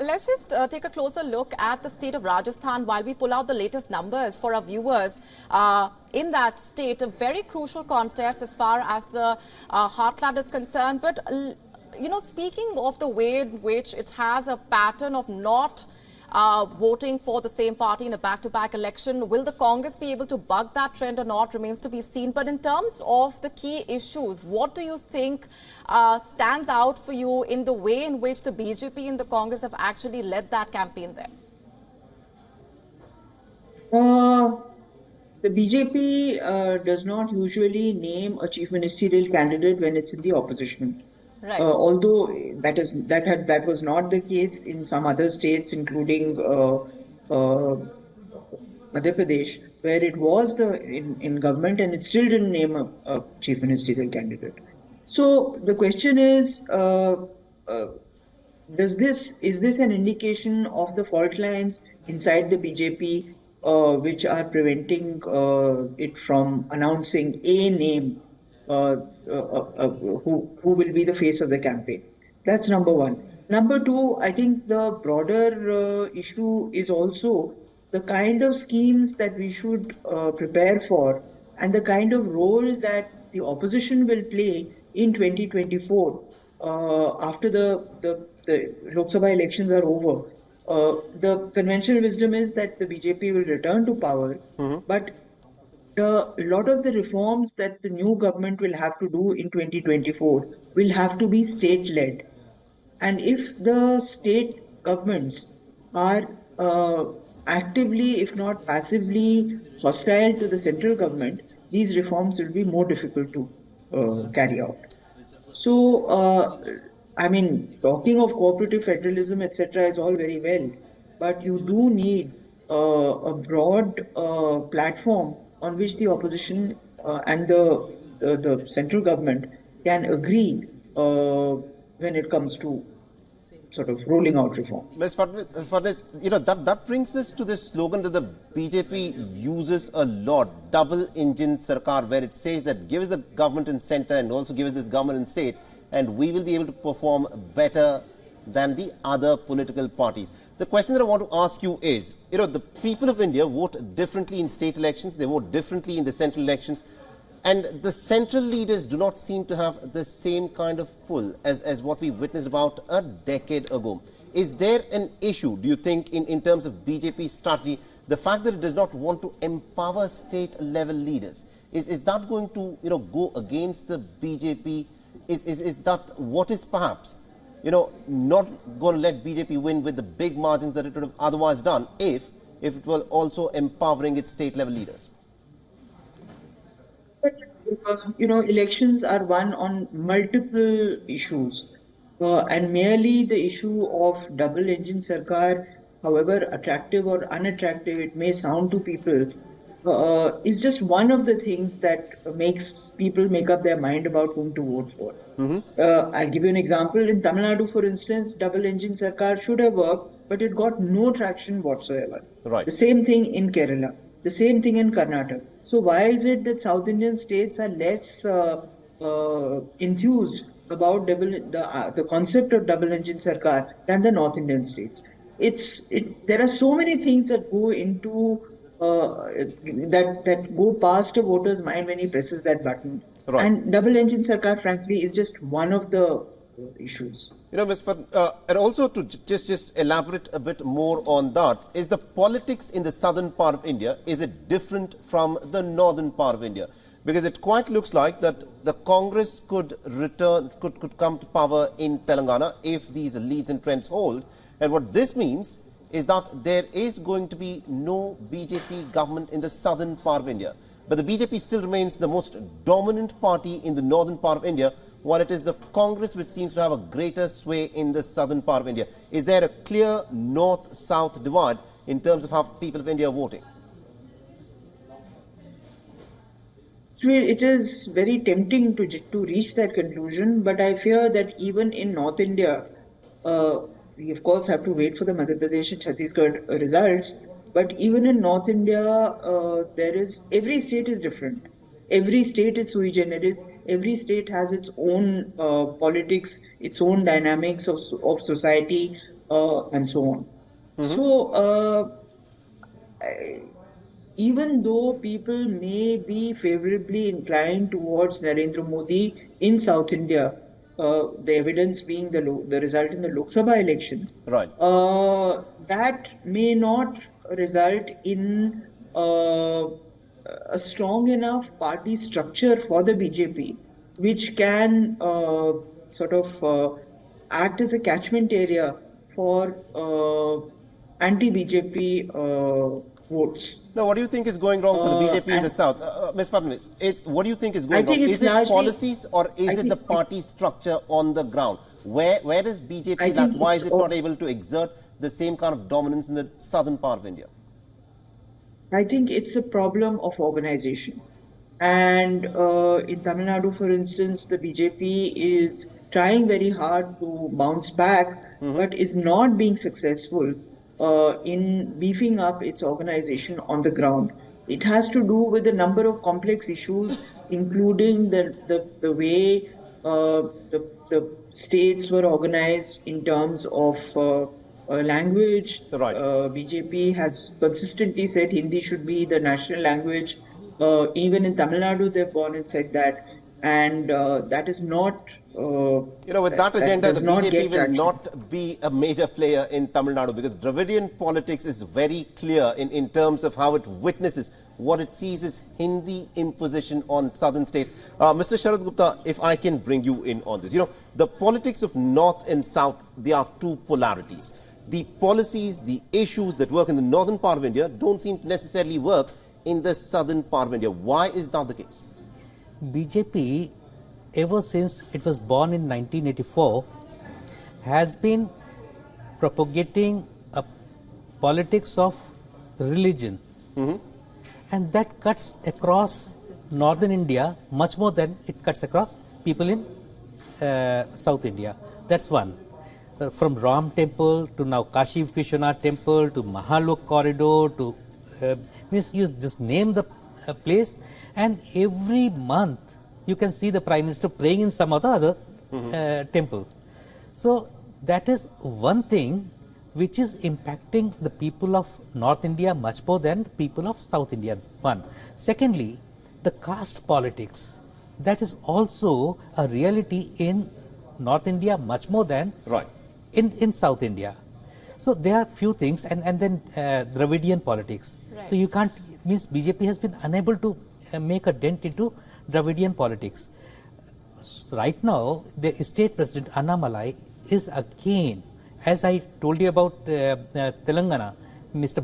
Let's just take a closer look at the state of Rajasthan while we pull out the latest numbers for our viewers. In that state, a very crucial contest as far as the heartland is concerned. But, speaking of the way in which it has a pattern of not voting for the same party in a back-to-back election, will the Congress be able to buck that trend or not remains to be seen. But in terms of the key issues, what do you think stands out for you in the way in which the BJP and the Congress have actually led that campaign there? The BJP does not usually name a chief ministerial candidate when it's in the opposition. Right. Although that was not the case in some other states, including Madhya Pradesh, where it was in government and it still didn't name a chief ministerial candidate. So the question is, is this an indication of the fault lines inside the BJP, which are preventing it from announcing a name? Who will be the face of the campaign? That's number one. Number two, I think the broader issue is also the kind of schemes that we should prepare for and the kind of role that the opposition will play in 2024 after the Lok Sabha elections are over. The conventional wisdom is that the BJP will return to power, but a lot of the reforms that the new government will have to do in 2024 will have to be state-led. And if the state governments are actively, if not passively, hostile to the central government, these reforms will be more difficult to carry out. So, talking of cooperative federalism, etc., is all very well, but you do need a broad platform on which the opposition and the central government can agree when it comes to sort of rolling out reform. Ms. Fadnis, that brings us to this slogan that the BJP uses a lot, double engine sarkar, where it says that give us the government in center and also give us this government in state, and we will be able to perform better than the other political parties. The question that I want to ask you is, the people of India vote differently in state elections, they vote differently in the central elections, and the central leaders do not seem to have the same kind of pull as what we witnessed about a decade ago. Is there an issue, do you think, in terms of BJP's strategy, the fact that it does not want to empower state-level leaders? Is that going to, go against the BJP? Is that what is perhaps not going to let BJP win with the big margins that it would have otherwise done if it were also empowering its state-level leaders? But, elections are won on multiple issues. And merely the issue of double-engine sarkar, however attractive or unattractive it may sound to people, is just one of the things that makes people make up their mind about whom to vote for. I'll give you an example. In Tamil Nadu, for instance, double-engine sarkar should have worked, but it got no traction whatsoever. Right. The same thing in Kerala. The same thing in Karnataka. So why is it that South Indian states are less enthused about the concept of double-engine sarkar than the North Indian states? There are so many things that go into that go past a voter's mind when he presses that button. Right. And double-engine sarkar, frankly, is just one of the issues. Ms. And also to just elaborate a bit more on that, is the politics in the southern part of India, is it different from the northern part of India? Because it quite looks like that the Congress could come to power in Telangana if these leads and trends hold. And what this means is that there is going to be no BJP government in the southern part of India. But the BJP still remains the most dominant party in the northern part of India, while it is the Congress which seems to have a greater sway in the southern part of India. Is there a clear north-south divide in terms of how people of India are voting? It is very tempting to reach that conclusion, but I fear that even in North India, we of course have to wait for the Madhya Pradesh and Chhattisgarh results, but even in North India, every state is different. Every state is sui generis. Every state has its own politics, its own dynamics of society, and so on. So, even though people may be favorably inclined towards Narendra Modi in South India, the evidence being the result in the Lok Sabha election, Right. that may not result in a strong enough party structure for the BJP, which can sort of act as a catchment area for anti-BJP votes. Now, what do you think is going wrong for the BJP in the And South? Ms. Fadnavis, what do you think is I going think wrong? it's Is it largely- policies or is I it the think party structure on the ground? Where is I BJP think lack? Why it's is it all- not able to exert the same kind of dominance in the southern part of India? I think it's a problem of organization. And in Tamil Nadu, for instance, the BJP is trying very hard to bounce back, but is not being successful in beefing up its organization on the ground. It has to do with a number of complex issues, including the way the states were organized in terms of language. Right. BJP has consistently said Hindi should be the national language. Even in Tamil Nadu, they've gone and said that, and that is not. With that agenda, does the not BJP get will traction. not be a major player in Tamil Nadu because Dravidian politics is very clear in terms of how it witnesses what it sees as Hindi imposition on southern states. Mr. Sharad Gupta, if I can bring you in on this. The politics of North and South, there are two polarities. The policies, the issues that work in the northern part of India don't seem to necessarily work in the southern part of India. Why is that the case? BJP, ever since it was born in 1984, has been propagating a politics of religion. And that cuts across northern India much more than it cuts across people in South India. That's one. From Ram Temple to now Kashi Vishwanath Temple to Mahalok Corridor to means you just name the place, and every month you can see the Prime Minister praying in some other temple. So that is one thing which is impacting the people of North India much more than the people of South India. One. Secondly, the caste politics, that is also a reality in North India much more than in South India. So there are few things, and then Dravidian politics. Right. So you can't, means BJP has been unable to make a dent into Dravidian politics. Right now, the state president Annamalai is again, as I told you about Telangana, Mr.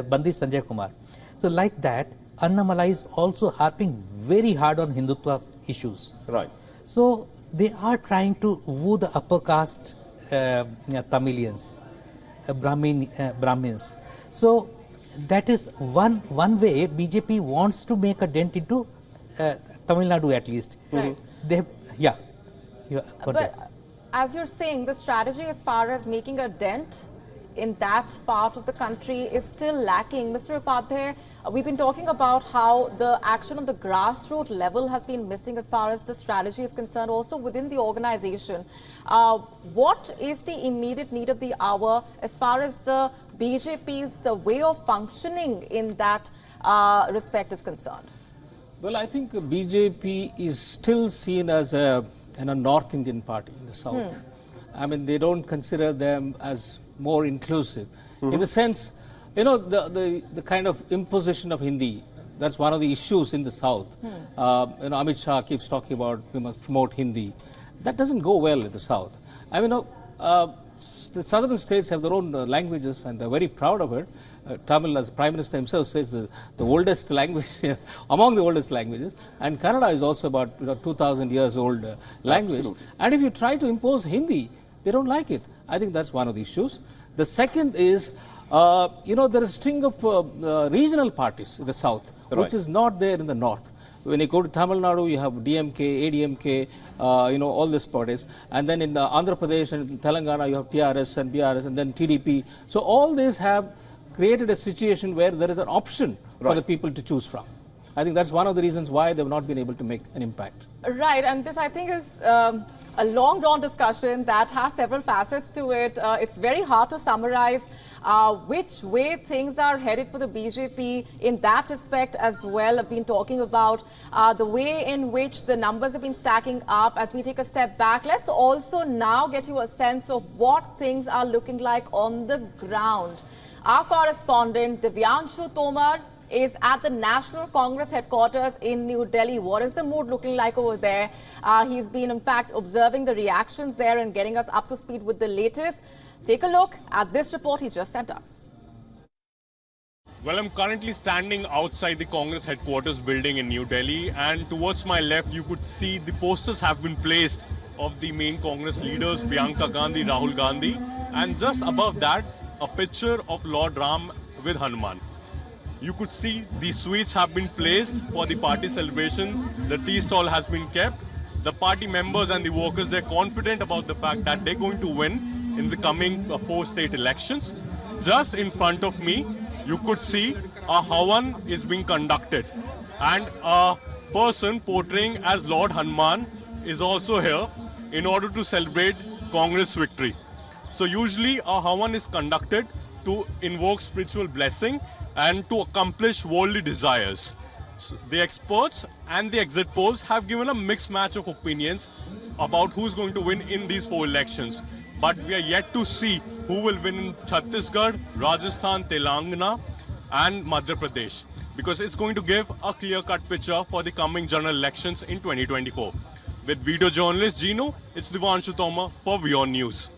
Bandi Sanjay Kumar. So like that, Annamalai is also harping very hard on Hindutva issues. Right. So they are trying to woo the upper caste Tamilians, Brahmins. So that is one way BJP wants to make a dent into Tamil Nadu at least. Right. But as you're saying, the strategy as far as making a dent in that part of the country is still lacking. Mr. Upadhyay, we've been talking about how the action on the grassroots level has been missing as far as the strategy is concerned, also within the organization. What is the immediate need of the hour as far as the BJP's way of functioning in that respect is concerned? Well, I think BJP is still seen as a North Indian party in the South. I mean, they don't consider them as more inclusive. In the sense, the kind of imposition of Hindi, that's one of the issues in the South. Amit Shah keeps talking about we must promote Hindi. That doesn't go well in the South. I mean, the southern states have their own languages and they're very proud of it. Tamil, as Prime Minister himself says, the oldest language, among the oldest languages. And Kannada is also about 2,000 years old language. Absolutely. And if you try to impose Hindi, they don't like it. I think that's one of the issues. The second is, there is a string of regional parties in the South, which is not there in the North. When you go to Tamil Nadu, you have DMK, ADMK, all these parties. And then in Andhra Pradesh and Telangana, you have TRS and BRS and then TDP. So all these have created a situation where there is an option for the people to choose from. I think that's one of the reasons why they've not been able to make an impact. Right, and this I think is a long drawn discussion that has several facets to it. It's very hard to summarize which way things are headed for the BJP in that respect as well. I've been talking about the way in which the numbers have been stacking up. As we take a step back, let's also now get you a sense of what things are looking like on the ground. Our correspondent Divyanshu Tomar is at the National Congress headquarters in New Delhi. What is the mood looking like over there? He's been, in fact, observing the reactions there and getting us up to speed with the latest. Take a look at this report he just sent us. Well, I'm currently standing outside the Congress headquarters building in New Delhi, and towards my left you could see the posters have been placed of the main Congress leaders, Priyanka Gandhi, Rahul Gandhi, and just above that, a picture of Lord Ram with Hanuman. You could see the sweets have been placed for the party celebration. The tea stall has been kept. The party members and the workers, they're confident about the fact that they're going to win in the coming 4 state elections. Just in front of me, you could see a Havan is being conducted. And a person portraying as Lord Hanuman is also here in order to celebrate Congress victory. So usually a Havan is conducted to invoke spiritual blessing and to accomplish worldly desires. So the experts and the exit polls have given a mixed match of opinions about who's going to win in these 4 elections. But we are yet to see who will win in Chhattisgarh, Rajasthan, Telangana and Madhya Pradesh, because it's going to give a clear-cut picture for the coming general elections in 2024. With video journalist Gino, it's Divyanshu Tomar for WION News.